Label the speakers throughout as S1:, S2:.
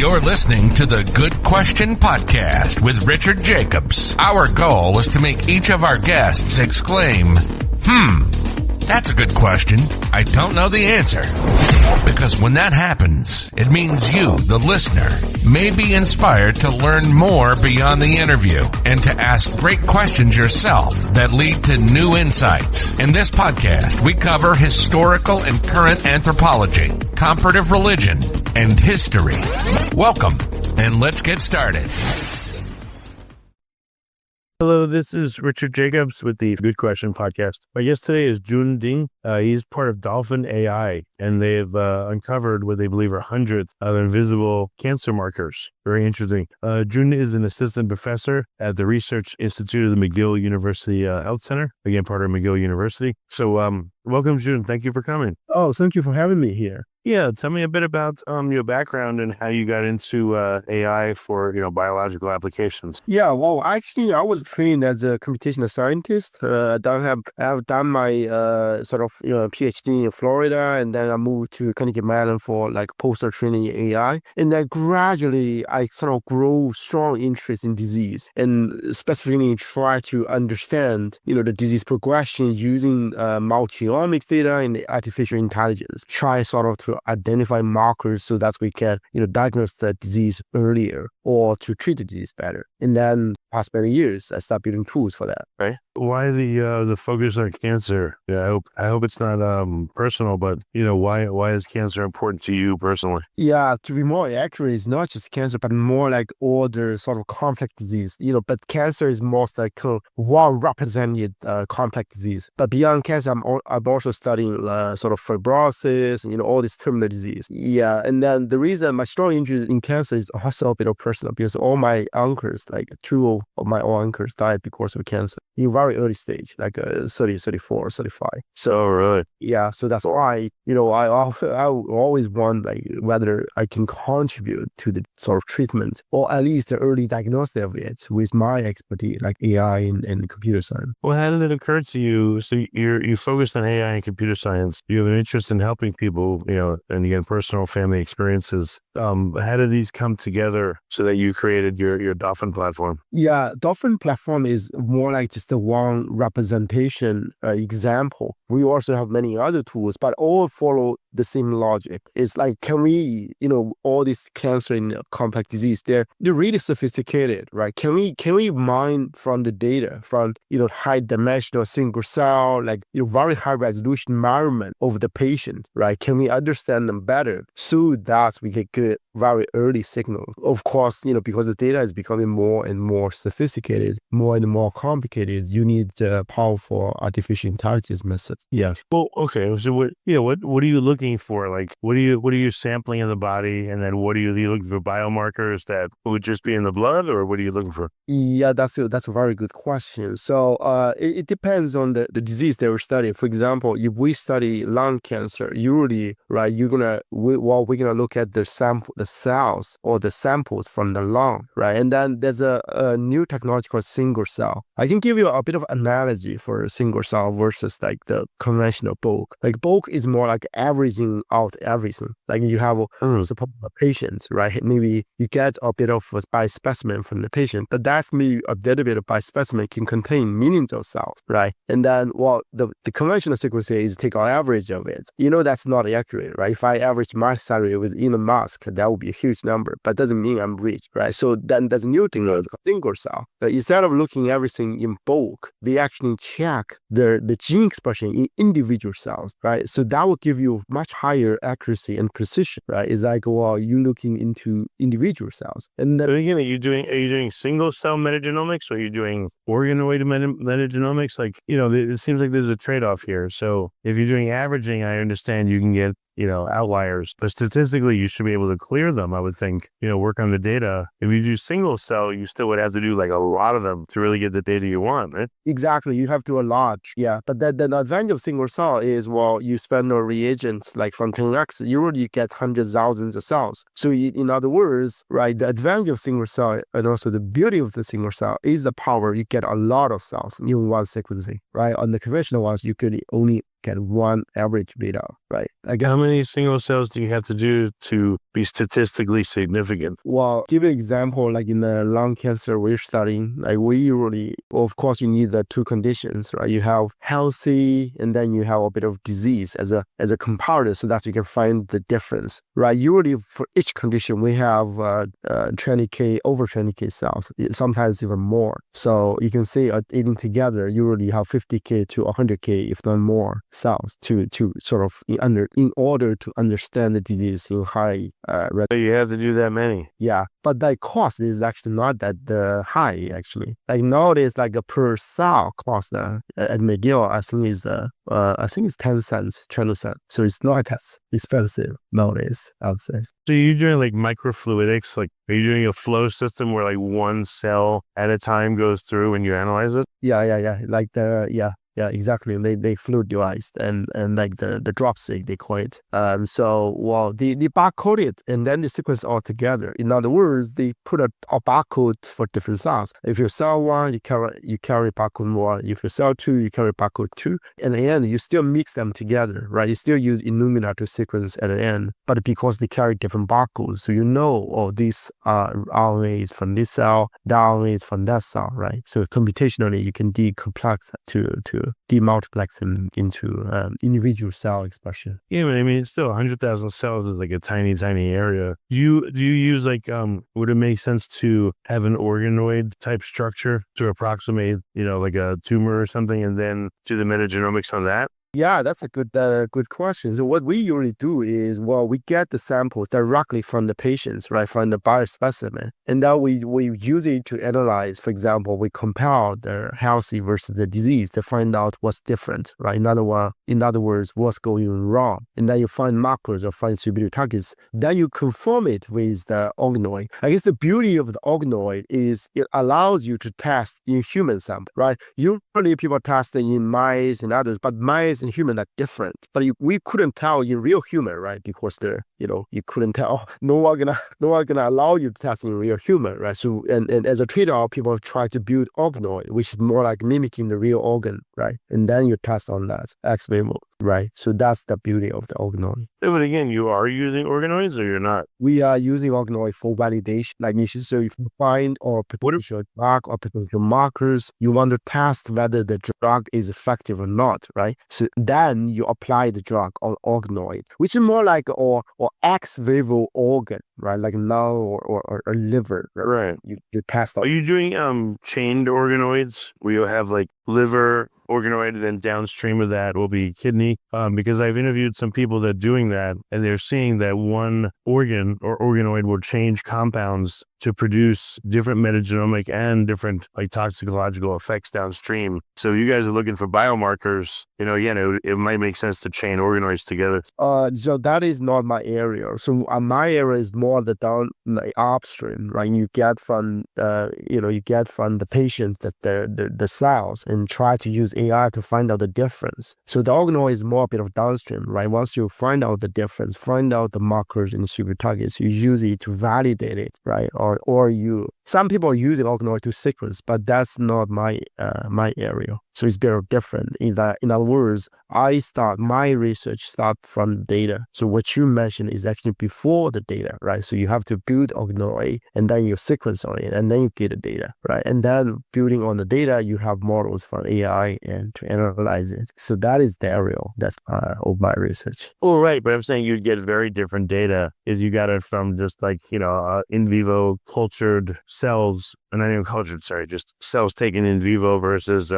S1: You're listening to the Good Question Podcast with Richard Jacobs. Our goal is to make each of our guests exclaim, that's a good question. I don't know the answer. Because when that happens, it means you, the listener, may be inspired to learn more beyond the interview and to ask great questions yourself that lead to new insights. In this podcast, we cover historical and current anthropology, comparative religion, and history. Welcome, and let's get started.
S2: Hello, this is Richard Jacobs with the Good Question Podcast. My guest today is Jun Ding. He's part of Dolphin AI, and they've uncovered what they believe are hundreds of invisible cancer markers. Very interesting. Jun is an assistant professor at the Research Institute of the McGill University Health Centre, again, part of McGill University. So welcome, Jun. Thank you for coming.
S3: Oh, thank you for having me here.
S2: Yeah, tell me a bit about your background and how you got into AI for biological applications.
S3: Yeah, well, actually, I was trained as a computational scientist. I've done my PhD in Florida, and then I moved to Carnegie Mellon for postdoc training in AI. And then gradually, I sort of grew strong interest in disease, and specifically try to understand the disease progression using multi-omics data and artificial intelligence. Try sort of to identify markers so that we can diagnose the disease earlier or to treat the disease better. And then past many years, I started building tools for that. Right?
S2: Why the focus on cancer? Yeah, I hope it's not personal, but why is cancer important to you personally?
S3: Yeah, to be more accurate, it's not just cancer, but more like all the sort of complex disease. But cancer is most like well-represented complex disease. But beyond cancer, I'm also studying sort of fibrosis, all this terminal disease. Yeah, and then the reason my strong interest in cancer is also a bit of personal, because all my uncles, two of my own uncles, died because of cancer in very early stage, 30, 34, 35.
S2: So really?
S3: Yeah, so that's why, I always want whether I can contribute to the sort of treatment or at least the early diagnosis of it with my expertise, like AI and computer science.
S2: Well, how did it occur to you? So you focused on AI and computer science. You have an interest in helping people, and again, personal family experiences. How did these come together so that you created your Dolphin platform?
S3: Yeah, Dolphin platform is more like just the one representation example. We also have many other tools, but all follow the same logic. It's like, can we, all this cancer and complex disease, they're really sophisticated, right? Can we mine from the data from, high dimensional single cell, very high resolution environment of the patient, right? Can we understand them better so that we can get very early signals? Of course, because the data is becoming more and more sophisticated, more and more complicated, you need powerful artificial intelligence methods.
S2: Yeah. Well, okay. So what are you looking for? What are you sampling in the body, and then what are you looking for biomarkers that would just be in the blood, or what are you looking for?
S3: Yeah, that's a very good question. So it depends on the disease they were studying. For example, if we study lung cancer, usually, right, we're gonna look at the cells or the samples from the lung, right? And then there's a new technology called single cell. I can give you a bit of analogy for a single cell versus the conventional bulk. Bulk is more like averaging out everything. You have suppose a patient, right? Maybe you get a bit of a biospecimen from the patient, but that maybe a little bit of biospecimen can contain millions of cells, right? And then the conventional sequencing is take an average of it. That's not accurate, right? If I average my salary with Elon Musk, that would be a huge number, but doesn't mean I'm rich, right? So then there's a new thing called single cell. Instead of looking everything in bulk, they actually check the gene expression in individual cells, right? So that will give you much higher accuracy and precision, right? It's you're looking into individual cells. And then,
S2: again, are you doing single cell metagenomics, or are you doing organoid metagenomics? It seems like there's a trade-off here. So if you're doing averaging, I understand you can get outliers, but statistically you should be able to clear them, I would think, work on the data. If you do single cell, you still would have to do a lot of them to really get the data you want, right?
S3: Exactly. You have to do a lot. Yeah. But the advantage of single cell is, you spend no reagents from 10x, you already get hundreds of thousands of cells. So in other words, right, the advantage of single cell and also the beauty of the single cell is the power. You get a lot of cells in one sequencing, right? On the conventional ones, you could only get one average readout, right?
S2: Like how many single cells do you have to do to be statistically significant?
S3: Well, give an example, like in the lung cancer we're studying, like we usually, of course, you need the two conditions, right? You have healthy and then you have a bit of disease as a comparator so that you can find the difference, right? Usually for each condition, we have 20K, over 20K cells, sometimes even more. So you can say adding together, usually you have 50K to 100K, if not more, cells to sort of in order to understand the disease in high
S2: You have to do that many.
S3: Yeah, but the cost is actually not that high, actually. Like nowadays, like a per cell cost at McGill, I think it's 10 cents, 20 cents. So it's not as expensive nowadays, I would say.
S2: So you're doing like microfluidics, like are you doing a flow system where like one cell at a time goes through and you analyze it?
S3: Yeah. Like yeah, exactly. They fluidized and like the dropstick they call it. So well they barcode it and then they sequence all together. In other words, they put a barcode for different cells. If you cell 1, you carry barcode 1. If you cell 2, you carry barcode 2. In the end, you still mix them together, right? You still use Illumina to sequence at the end, but because they carry different barcodes, so these RNA is from this cell, that RNA is from that cell, right? So computationally, you can decomplex to demultiplex them into individual cell expression.
S2: Yeah, but I mean, it's still 100,000 cells is like a tiny area. Do you use like, would it make sense to have an organoid type structure to approximate, like a tumor or something and then do the metagenomics on that?
S3: Yeah, that's a good question. So what we usually do is, we get the samples directly from the patients, right, from the biospecimen, and then we use it to analyze. For example, we compare the healthy versus the disease to find out what's different, right? In other words, what's going wrong, and then you find markers or find therapeutic targets. Then you confirm it with the organoid. I guess the beauty of the organoid is it allows you to test in human sample, right? Usually people test in mice and others, but mice and human are different, but we couldn't tell in real human, right? Because you couldn't tell. No one gonna allow you to test in real human, right? So and as a trade-off, people try to build organoid, which is more like mimicking the real organ, right? And then you test on that ex vivo, right? So that's the beauty of the organoid.
S2: Yeah, but again, you are using organoids or you're not?
S3: We are using organoid for validation. So if you find or potential drug or potential markers, you want to test whether the drug is effective or not, right? So then you apply the drug on organoid, which is more like or ex vivo organ, right? Like lung or liver,
S2: right?
S3: You test.
S2: Are you doing chained organoids where you have like liver organoid and then downstream of that will be kidney? Because I've interviewed some people that are doing that and they're seeing that one organ or organoid will change compounds to produce different metagenomic and different like toxicological effects downstream. So you guys are looking for biomarkers, it might make sense to chain organoids together.
S3: So that is not my area. So my area is more the upstream, right? You get from the patient that the cells and try to use AI to find out the difference. So the organoid is more a bit of downstream, right? Once you find out the difference, find out the markers and super targets, you use it to validate it, right? Some people are using organoid to sequence, but that's not my area. So it's very different. In other words, my research start from data. So what you mentioned is actually before the data, right? So you have to build organoid and then you sequence on it and then you get the data, right? And then building on the data, you have models for AI and to analyze it. So that is the area that's of my research.
S2: Oh, right. But I'm saying you'd get very different data is you got it from just like, in vivo cultured cells, and not even cultured, just cells taken in vivo versus,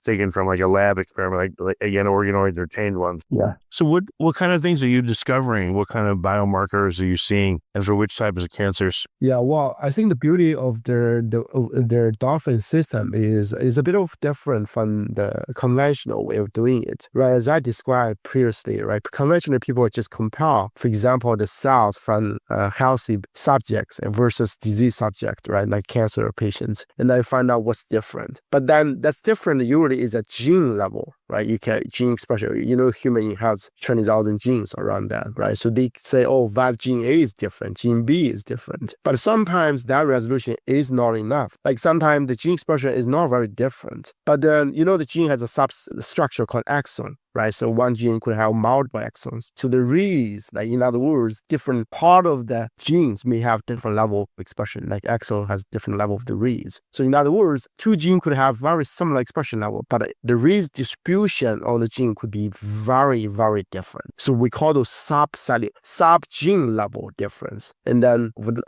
S2: taken from like a lab experiment, like again, organoids or chained ones.
S3: Yeah.
S2: So what kind of things are you discovering? What kind of biomarkers are you seeing and for which types of cancers?
S3: Yeah, well, I think the beauty of their dolphin system is a bit of different from the conventional way of doing it, right? As I described previously, right? Conventionally, people just compare, for example, the cells from healthy subjects versus disease subject, right? Like cancer patients, and then find out what's different. But then that's different usually is at gene level, right? You can gene expression, human has 20,000 genes around that, right? So they say, that gene A is different, gene B is different. But sometimes that resolution is not enough. Like sometimes the gene expression is not very different. But then, the gene has a substructure called exon, right? So one gene could have multiple exons. So the reads, like in other words, different part of the genes may have different level of expression, like exon has different level of the reads. So in other words, two genes could have very similar expression level, but the reads distribution on the gene could be very, very different. So we call those sub-gene level difference. And then with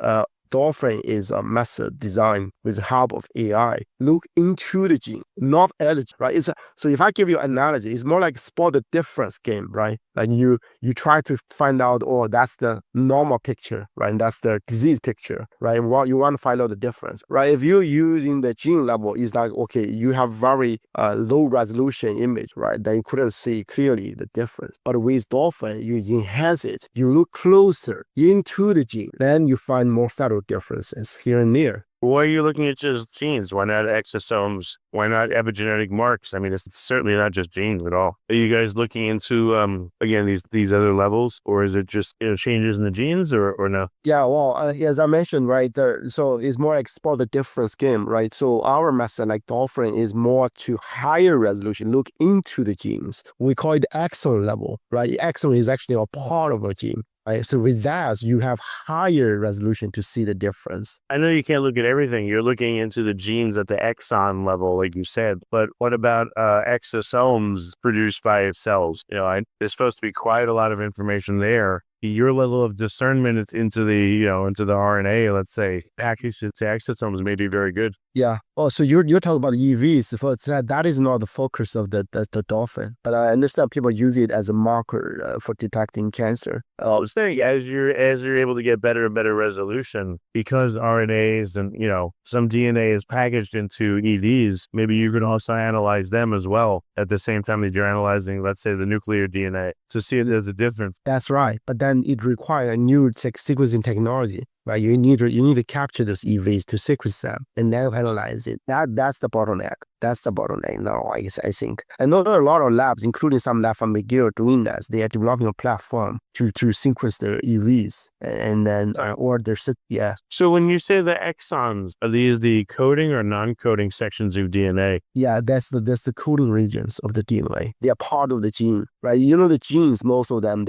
S3: Dolphin is a method designed with the help of AI. Look into the gene, not at the gene, right? So if I give you an analogy, it's more like spot the difference game, right? Like you try to find out, oh, that's the normal picture, right? And that's the disease picture, right? And you want to find out the difference, right? If you're using the gene level, it's like, okay, you have very low resolution image, right? Then you couldn't see clearly the difference. But with Dolphin, you enhance it. You look closer into the gene, then you find more subtle differences here and there.
S2: Why are you looking at just genes? Why not exosomes? Why not epigenetic marks? I mean, it's certainly not just genes at all. Are you guys looking into, again, these other levels, or is it just changes in the genes, or no?
S3: Yeah, well, as I mentioned, right, so it's more like spot the difference game, right? So our method, like Dolphin, is more to higher resolution, look into the genes. We call it exon level, right? Exon is actually a part of a gene. Right? So with that, you have higher resolution to see the difference.
S2: I know you can't look at everything. You're looking into the genes at the exon level, like you said. But what about exosomes produced by cells? There's supposed to be quite a lot of information there. Your level of discernment is into the RNA, let's say, packaged into exosomes may be very good.
S3: Yeah. Oh, so you're talking about EVs. That is not the focus of the Dolphin. But I understand people use it as a marker for detecting cancer.
S2: I was saying, as you're able to get better and better resolution, because RNAs and some DNA is packaged into EVs, maybe you can also analyze them as well at the same time that you're analyzing, let's say, the nuclear DNA to see if there's a difference.
S3: That's right. But then it requires a new sequencing technology. Right, you need to capture those EVs to sequence them and then analyze it. That's the bottleneck. That's the bottleneck now, I think. And there are a lot of labs, including some lab from McGill, doing that. They are developing a platform to sequence their EVs and then yeah.
S2: So when you say the exons, are these the coding or non-coding sections of DNA?
S3: Yeah, that's the coding regions of the DNA. They are part of the gene, right? The genes, most of them,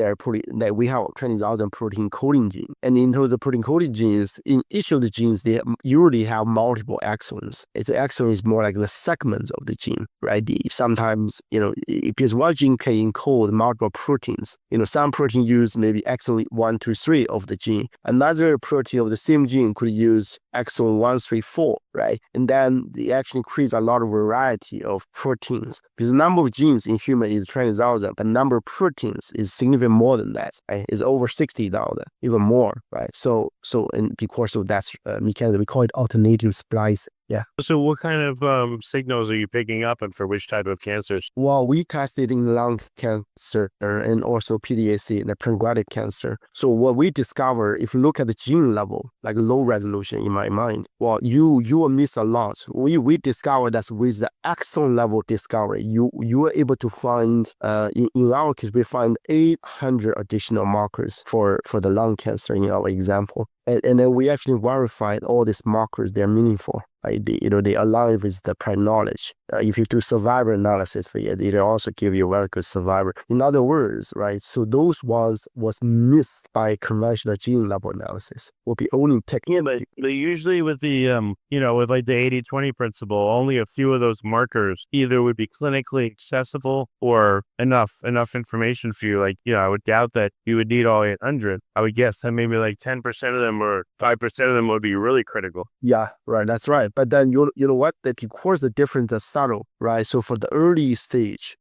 S3: we have 20,000 protein coding genes. And in terms of protein coding genes, in each of the genes, they usually have multiple exons. The exon is more like the segments of the gene, right? Sometimes, because one gene can encode multiple proteins. Some protein use maybe exon 1, 2, 3 of the gene. Another protein of the same gene could use exon 1, 3, 4, right? And then they actually create a lot of variety of proteins. Because the number of genes in human is 20,000, but number of proteins is significantly more than that, right? It's over 60,000, even more, right? So and because of that mechanism, we call it alternative splicing. Yeah.
S2: So what kind of signals are you picking up and for which type of cancers?
S3: Well, we tested in lung cancer and also PDAC, the pancreatic cancer. So what we discover, if you look at the gene level, like low resolution in my mind, well, you will miss a lot. We discovered that with the exon level discovery, you are able to find, in our case, we find 800 additional markers for the lung cancer in our example. And then we actually verified all these markers, they're meaningful. Right? They align with the prior knowledge. If you do survivor analysis for it, it'll also give you a very good survivor. In other words, right? So those ones was missed by conventional gene level analysis. Will be only picked.
S2: Yeah, but usually with the with like the 80-20 principle, only a few of those markers either would be clinically accessible or enough information for you. Like, I would doubt that you would need all 800. I would guess that maybe like 10% of them or 5% of them would be really critical.
S3: Yeah, right. That's right. But then you know what? Because the difference is subtle, right? So for the early stage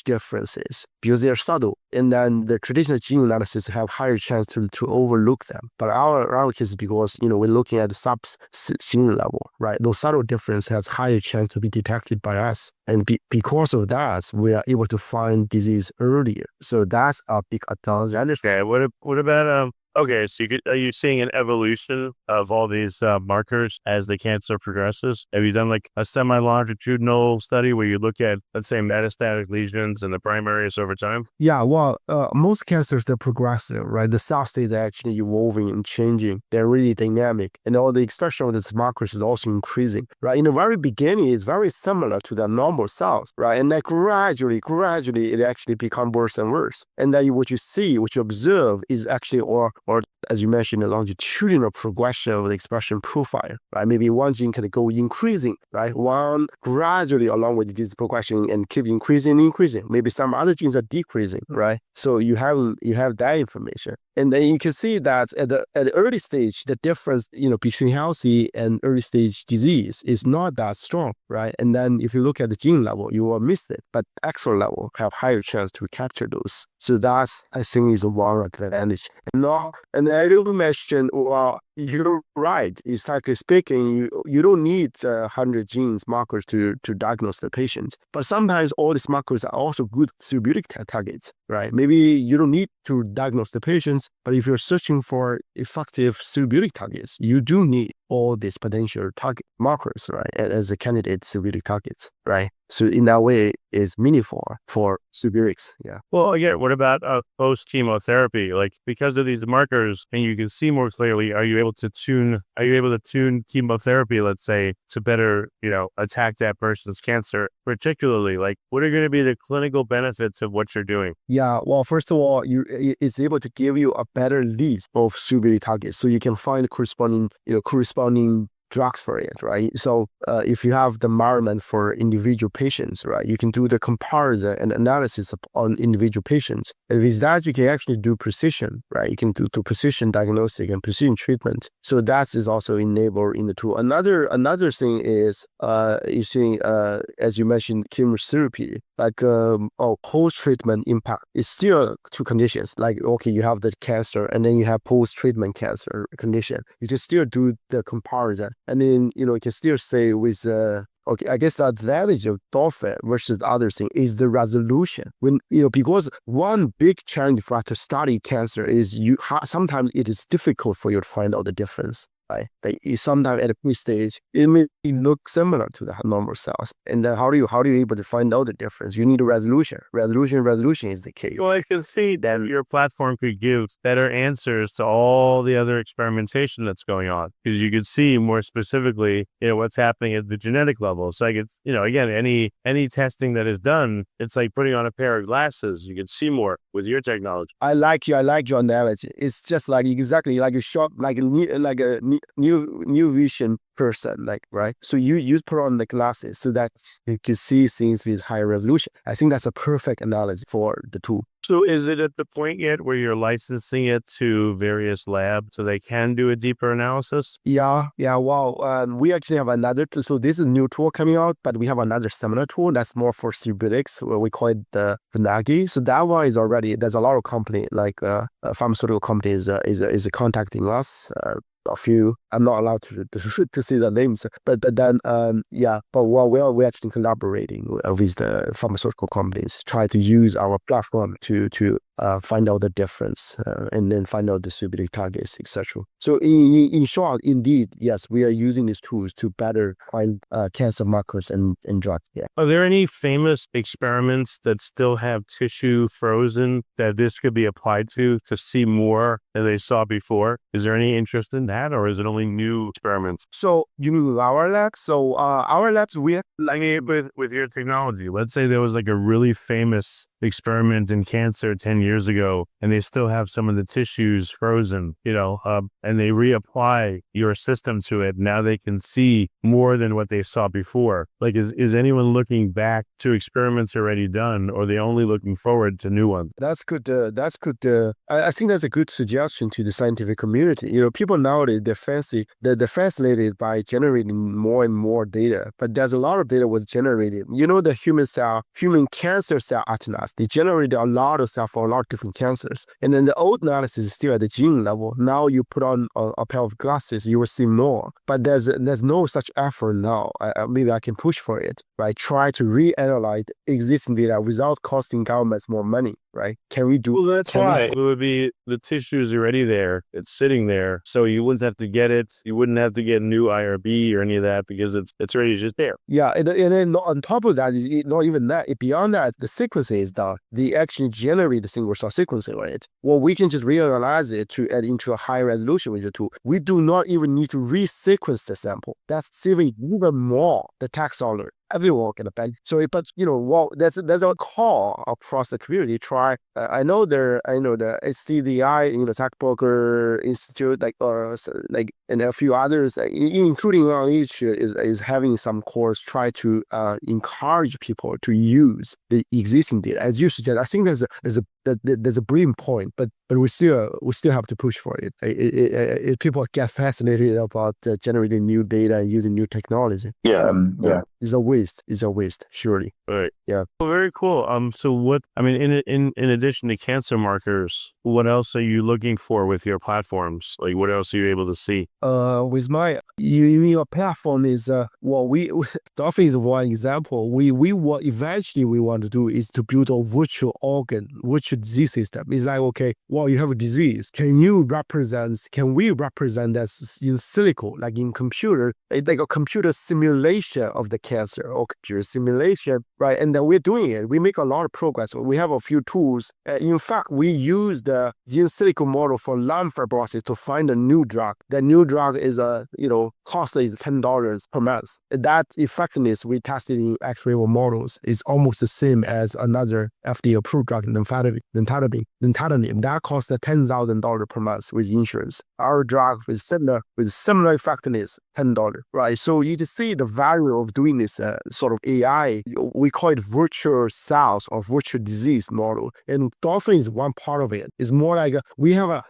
S3: differences, because they're subtle, and then the traditional gene analysis have higher chance to overlook them. But our case, because we're looking at the sub-gene level, right? Those subtle difference has higher chance to be detected by us, and because of that, we are able to find disease earlier. So that's a big advantage.
S2: I understand. What about Okay, so are you seeing an evolution of all these markers as the cancer progresses? Have you done like a semi-longitudinal study where you look at, let's say, metastatic lesions and the primaries over time?
S3: Yeah, well, most cancers, they're progressive, right? The cell state are actually evolving and changing. They're really dynamic. And all the expression of these markers is also increasing, right? In the very beginning, it's very similar to the normal cells, right? And then gradually, it actually becomes worse and worse. And then what you observe is actually, or as you mentioned, a longitudinal progression of the expression profile, right? Maybe one gene can go increasing, right? One gradually along with this progression and keep increasing. Maybe some other genes are decreasing, right? So you have that information. And then you can see that at the early stage, the difference, between healthy and early stage disease is not that strong, right? And then if you look at the gene level, you will miss it. But axon level have higher chance to capture those. So that's, I think, is one advantage. And I will mention, well, you're right. Exactly speaking, you don't need 100 genes markers to diagnose the patient. But sometimes all these markers are also good therapeutic targets, right? Maybe you don't need to diagnose the patients, but if you're searching for effective therapeutic targets, you do need all these potential target markers, right, as a candidate therapeutic targets, right? So in that way, it's meaningful for therapeutics. Yeah.
S2: Well, yeah. What about post chemotherapy? Like, because of these markers, and you can see more clearly, are you able to tune chemotherapy, let's say, to better, attack that person's cancer? Particularly, like, what are going to be the clinical benefits of what you're doing?
S3: Yeah. Well, first of all, it's able to give you a better list of therapeutic targets, so you can find corresponding drugs for it, right? So if you have the environment for individual patients, right, you can do the comparison and analysis on individual patients. And with that, you can actually do precision, right? You can do precision diagnostic and precision treatment. So that is also enabled in the tool. Another thing is you see, as you mentioned, chemotherapy, like post-treatment impact is still two conditions. Like, okay, you have the cancer and then you have post-treatment cancer condition. You can still do the comparison. And then, you can still say with, okay, I guess the advantage of dolphin versus the other thing is the resolution. When, because one big challenge for us to study cancer is sometimes it is difficult for you to find out the difference. Right? Sometimes at a pre-stage, it may look similar to the normal cells. And then how do you able to find out the difference? You need a resolution. Resolution is the key.
S2: Well, I can see that your platform could give better answers to all the other experimentation that's going on, because you could see more specifically, what's happening at the genetic level. So I could, again, any testing that is done, it's like putting on a pair of glasses. You can see more with your technology.
S3: I like your analogy. It's just like exactly like a shop, like a new vision person, like, right? So you put on the glasses so that you can see things with higher resolution. I think that's a perfect analogy for the tool.
S2: So is it at the point yet where you're licensing it to various labs so they can do a deeper analysis?
S3: Yeah. Well, we actually have another tool. So this is a new tool coming out, but we have another similar tool that's more for therapeutics, where we call it the Vinagi. So that one is already, there's a lot of company, like pharmaceutical companies is contacting us. A few, I'm not allowed to see the names, but then but we're actually collaborating with the pharmaceutical companies, try to use our platform to find out the difference and then find out the therapeutic targets, etc. So in short, indeed, yes, we are using these tools to better find cancer markers and drugs. Yeah.
S2: Are there any famous experiments that still have tissue frozen that this could be applied to see more than they saw before? Is there any interest in that, or is it only new experiments?
S3: So you mean our labs? So our labs,
S2: with your technology, let's say there was like a really famous experiment in cancer 10 years ago, and they still have some of the tissues frozen, and they reapply your system to it. Now they can see more than what they saw before. Like, is anyone looking back to experiments already done, or are they only looking forward to new ones?
S3: That's good. I think that's a good suggestion to the scientific community. People nowadays, they're fascinated by generating more and more data, but there's a lot of data was generated. The human cancer cell atlas, they generated a lot of cell for a lot of different cancers. And then the old analysis is still at the gene level. Now you put on a pair of glasses, you will see more. But there's no such effort now. Maybe I can push for it, right? Try to reanalyze existing data without costing governments more money. right? Can we do?
S2: Well, that's why it would be the tissue is already there. It's sitting there, so you wouldn't have to get it. You wouldn't have to get new IRB or any of that because it's already just there.
S3: Yeah, and then on top of that, not even that. Beyond that, the sequencing is done. They actually generate the single cell sequencing, right? Well, we can just reanalyze it to add into a high resolution with the tool. We do not even need to resequence the sample. That's saving even more the taxonomy. Everyone can bench. So, but there's a call across the community. Try. I know the HCDI, Zach Broker Institute, and a few others, including on each is having some course try to encourage people to use the existing data. As you suggest, I think there's a brilliant point, but we still have to push for it. People get fascinated about generating new data and using new technology.
S2: Yeah.
S3: It's a waste, surely.
S2: Right.
S3: Yeah.
S2: Well, very cool. So what, in addition to cancer markers, what else are you looking for with your platforms? Like, what else are you able to see?
S3: With your platform is, Dolphin is one example. What eventually we want to do is to build a virtual disease system. It's like, okay, you have a disease. Can we represent that in silico, like in computer, like a computer simulation of the cancer or computer simulation, right? And then we're doing it. We make a lot of progress. We have a few tools. In fact, we use the in silico model for lung fibrosis to find a new drug. The new drug is cost is $10 per month. That effectiveness we tested in ex vivo models is almost the same as another FDA approved drug, nintedanib. That costs $10,000 per month with insurance. Our drug with similar effectiveness, $10, right? So you just see the value of doing this sort of AI. We call it virtual cells or virtual disease model, and Dolphin is one part of it. It's more like we have a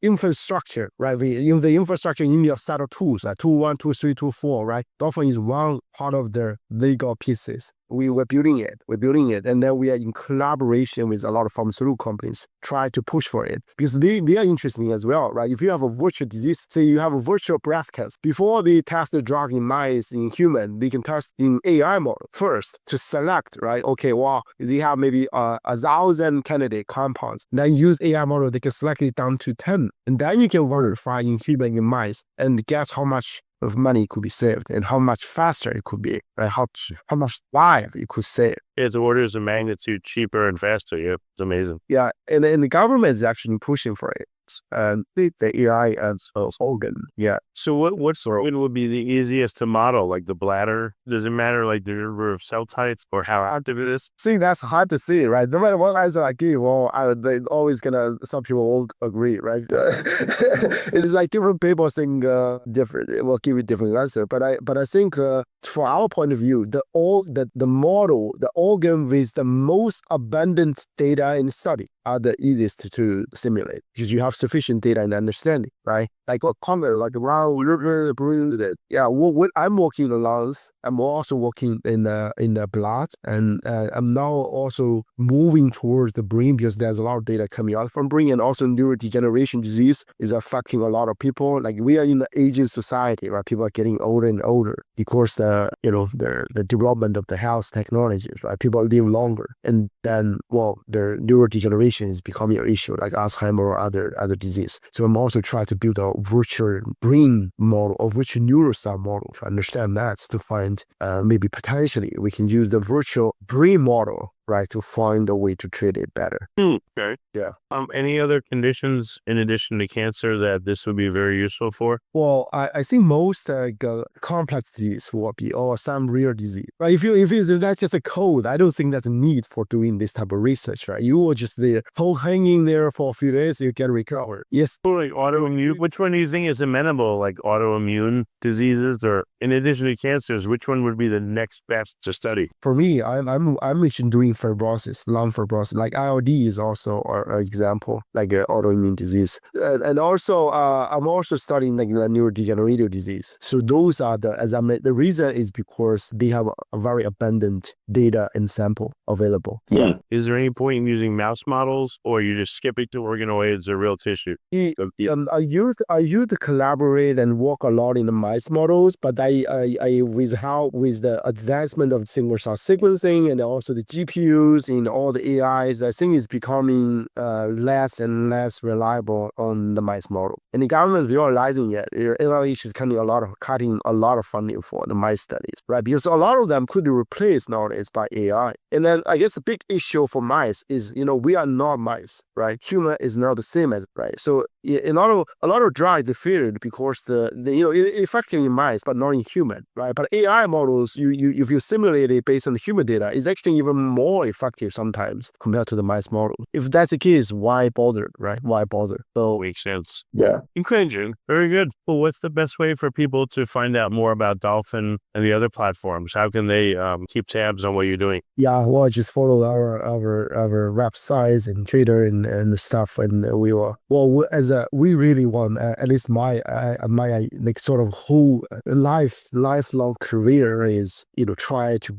S3: infrastructure, right? In the infrastructure, you need a set of tools, like tool 1, tool 3, tool 4, right? Dolphin is one part of the Lego pieces. We're building it, and then we are in collaboration with a lot of pharmaceutical companies, try to push for it because they are interesting as well, right? If you have a virtual disease, say you have a virtual breast cancer, before they test the drug in mice, in human, they can test in AI model first to select, right? Okay, they have maybe 1,000 candidate compounds. Then use AI model, they can select it down to 10, and then you can verify in human, in mice, and guess how much of money could be saved and how much faster it could be, right? How much life it could save.
S2: It's orders of magnitude cheaper and faster. Yeah, it's amazing.
S3: Yeah, and the government is actually pushing for it. And the AI as an organ. Yeah.
S2: So what organ would be the easiest to model? Like the bladder? Does it matter like the number of cell types or how active it is?
S3: See, that's hard to see, right? No matter what answer I give, they always some people won't agree, right? It's like different people think different. It will give you different answer. But I think for our point of view, the model, the organ with the most abundant data in study are the easiest to simulate because you have sufficient data and understanding, right? Like what comment, like around liver, brain. Yeah, what I'm working in the lungs. I'm also working in the blood, and I'm now also moving towards the brain because there's a lot of data coming out from brain, and also neurodegeneration disease is affecting a lot of people. Like we are in the aging society, right? People are getting older and older because the development of the health technologies, right? People live longer, and then their neurodegeneration is becoming an issue like Alzheimer or other disease. So I'm also trying to build a virtual brain model or virtual neurocell model to understand that, to find maybe potentially we can use the virtual brain model, right, to find a way to treat it better.
S2: Okay.
S3: Yeah.
S2: Any other conditions in addition to cancer that this would be very useful for?
S3: Well, I think most complex disease will be, or some rare disease, right? If that's just a code, I don't think that's a need for doing this type of research, right? You will just hanging there for a few days, you can recover. Yes.
S2: Like autoimmune, which one do you think is amenable, like autoimmune diseases, or in addition to cancers, which one would be the next best to study?
S3: For me, I'm actually doing fibrosis, lung fibrosis, like ILD is also an example, like an autoimmune disease. And also, I'm also studying like the neurodegenerative disease. So those are the reason is because they have a very abundant data and sample available.
S2: Yeah. Is there any point in using mouse models, or you just skipping to organoids or real tissue?
S3: I used to collaborate and work a lot in the mice models, but I with the advancement of single cell sequencing and also the GPU GPUs in all the AIs, I think is becoming less and less reliable on the mice model. And the government is realizing it. NIH is cutting a lot of funding for the mice studies, right? Because a lot of them could be replaced nowadays by AI. And then I guess the big issue for mice is, we are not mice, right? Human is not the same as, right? So a lot of drugs failed because effective in mice but not in human, right? But AI models, if you simulate it based on the human data, is actually even more effective sometimes compared to the mice model. If that's the case, why bother, right? Why bother? So
S2: Makes sense.
S3: yeah.
S2: Okay, Jun. Very good. Well, what's the best way for people to find out more about Dolphin and the other platforms? How can they keep tabs on what you're doing?
S3: Yeah, well, just follow our websites and Twitter and the stuff, and we really want, at least my like sort of whole lifelong career is try to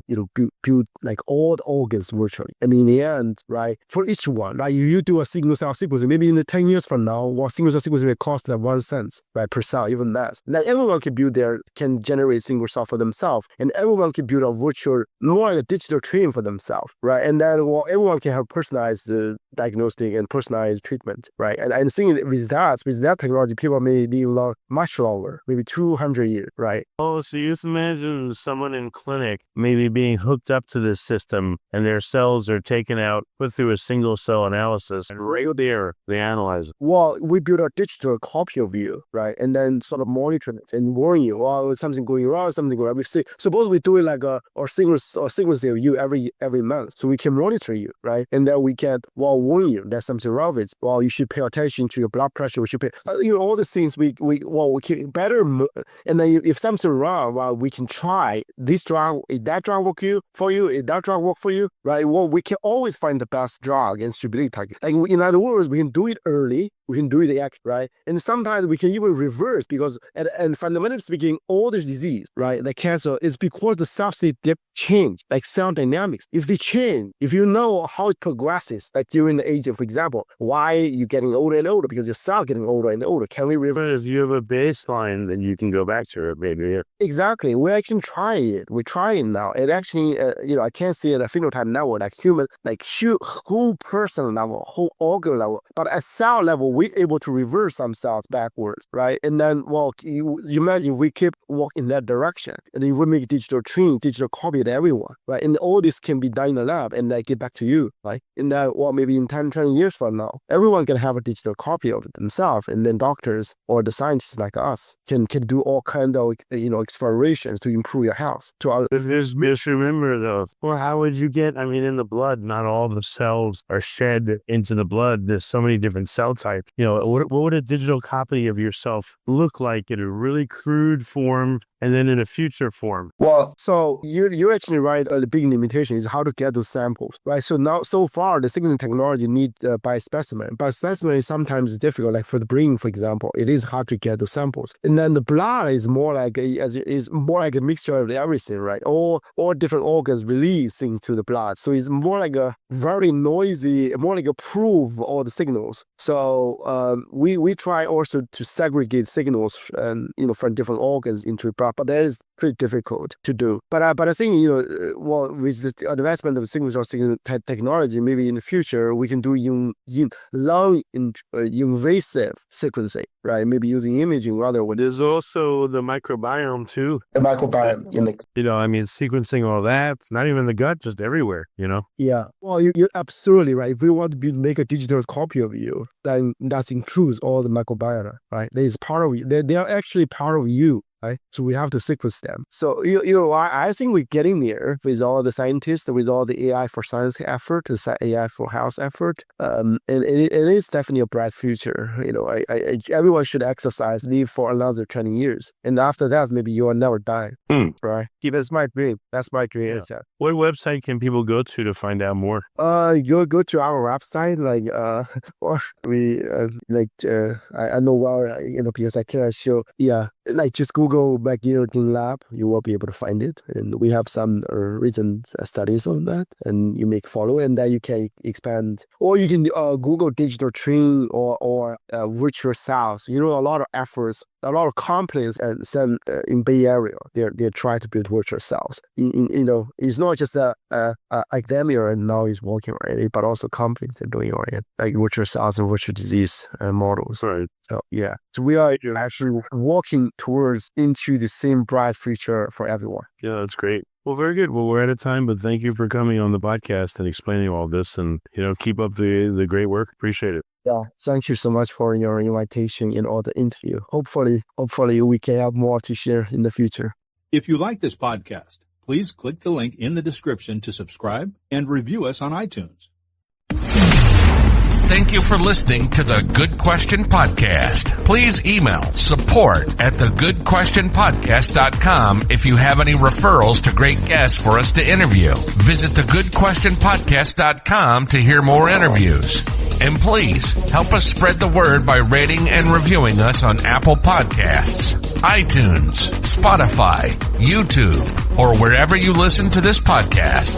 S3: build like all the organs virtually. And in the end, right, for each one, like you do a single cell sequencing, maybe in the 10 years from now, single cell sequencing will cost like 1 cent, right, per cell, even less. Then everyone can generate single cell for themselves, and everyone can build a virtual, more like a digital twin for themselves, right? And then everyone can have personalized diagnostic and personalized treatment, right? And I think with that technology, people may live much longer, maybe 200 years, right?
S2: Oh, so you just imagine someone in clinic maybe being hooked up to this system and their cells are taken out, put through a single cell analysis, and right there, they analyze it.
S3: Well, we build a digital copy of you, right? And then sort of monitor it and warn you, something going wrong, something going wrong. Suppose we do it like or sequence of you every month. So we can monitor you, right? And then we can, warn you that something wrong with it. You should pay attention to your blood pressure. We should pay, all the things we can better. And then if something wrong, we can try this drug. Is that drug work for you? Is that drug work for you? Right? Well, we can always find the best drug and stability target. Like in other words, we can do it early. We can do it right? And sometimes we can even reverse because, and fundamentally speaking, all this disease, right, like cancer, is because the cell state change, like cell dynamics. If they change, if you know how it progresses, like during the age, for example, why you're getting older and older, because your cell getting older and older. Can we reverse?
S2: You have a baseline, then you can go back to it, maybe.
S3: Exactly. We actually try it. We're trying now. It actually, I can't see it at a phenotype level, like human, like whole person level, whole organ level, but at cell level, we're able to reverse some cells backwards, right? And then, you imagine we keep walking in that direction, and then we make digital twin, digital copy to everyone, right? And all this can be done in the lab, and then get back to you, right? And then, maybe in 10, 20 years from now, everyone can have a digital copy of it themselves, and then doctors or the scientists like us can do all kind of, explorations to improve your health.
S2: Just remember though, how would you get, in the blood, not all the cells are shed into the blood. There's so many different cell types. What would a digital copy of yourself look like in a really crude form and then in a future form?
S3: Well, so you actually right. The big limitation is how to get those samples, right? So far, the sequencing technology need by specimen. But specimen is sometimes difficult. Like for the brain, for example, it is hard to get those samples. And then the blood is more like a mixture of everything, right? All different organs release things to the blood, so it's more like a very noisy, more like a proof all the signals. So we try also to segregate signals from different organs into blood, but that is pretty difficult to do. But I think with the advancement of single cell technology, maybe in the future we can do long invasive sequencing, right? Maybe using imaging rather than.
S2: There's also the microbiome too.
S3: The microbiome,
S2: sequencing all that, not even the gut, just everywhere.
S3: Yeah. Well, you're absolutely right. If we want to make a digital copy of you, then that includes all the microbiota, right? That is part of you. They are actually part of you. Right? So we have to sequence them. So I think we're getting there with all the scientists, with all the AI for science effort, the AI for health effort. And it is definitely a bright future. Everyone should exercise, live for another 20 years, and after that, maybe you will never die. Right? That's my dream. That's my dream.
S2: Yeah. What website can people go to find out more?
S3: You go to our website, or we I know because I cannot show. Yeah, just Google McGill Lab, you will be able to find it. And we have some recent studies on that, and you make follow, and then you can expand. Or you can Google digital twin or virtual cells. A lot of efforts a lot of companies and some in Bay Area, they're trying to build virtual cells. It's not just academia right now is working on it, but also companies are doing it, like virtual cells and virtual disease models.
S2: Right.
S3: So yeah, so we are actually walking towards into the same bright future for everyone.
S2: Yeah, that's great. Well, very good. Well, we're out of time, but thank you for coming on the podcast and explaining all this, and keep up the great work. Appreciate it.
S3: Yeah, thank you so much for your invitation and all the interview. Hopefully we can have more to share in the future.
S4: If you like this podcast, please click the link in the description to subscribe and review us on iTunes.
S1: Thank you for listening to the Good Question Podcast. Please email support@thegoodquestionpodcast.com if you have any referrals to great guests for us to interview. Visit thegoodquestionpodcast.com to hear more interviews. And please help us spread the word by rating and reviewing us on Apple Podcasts, iTunes, Spotify, YouTube, or wherever you listen to this podcast.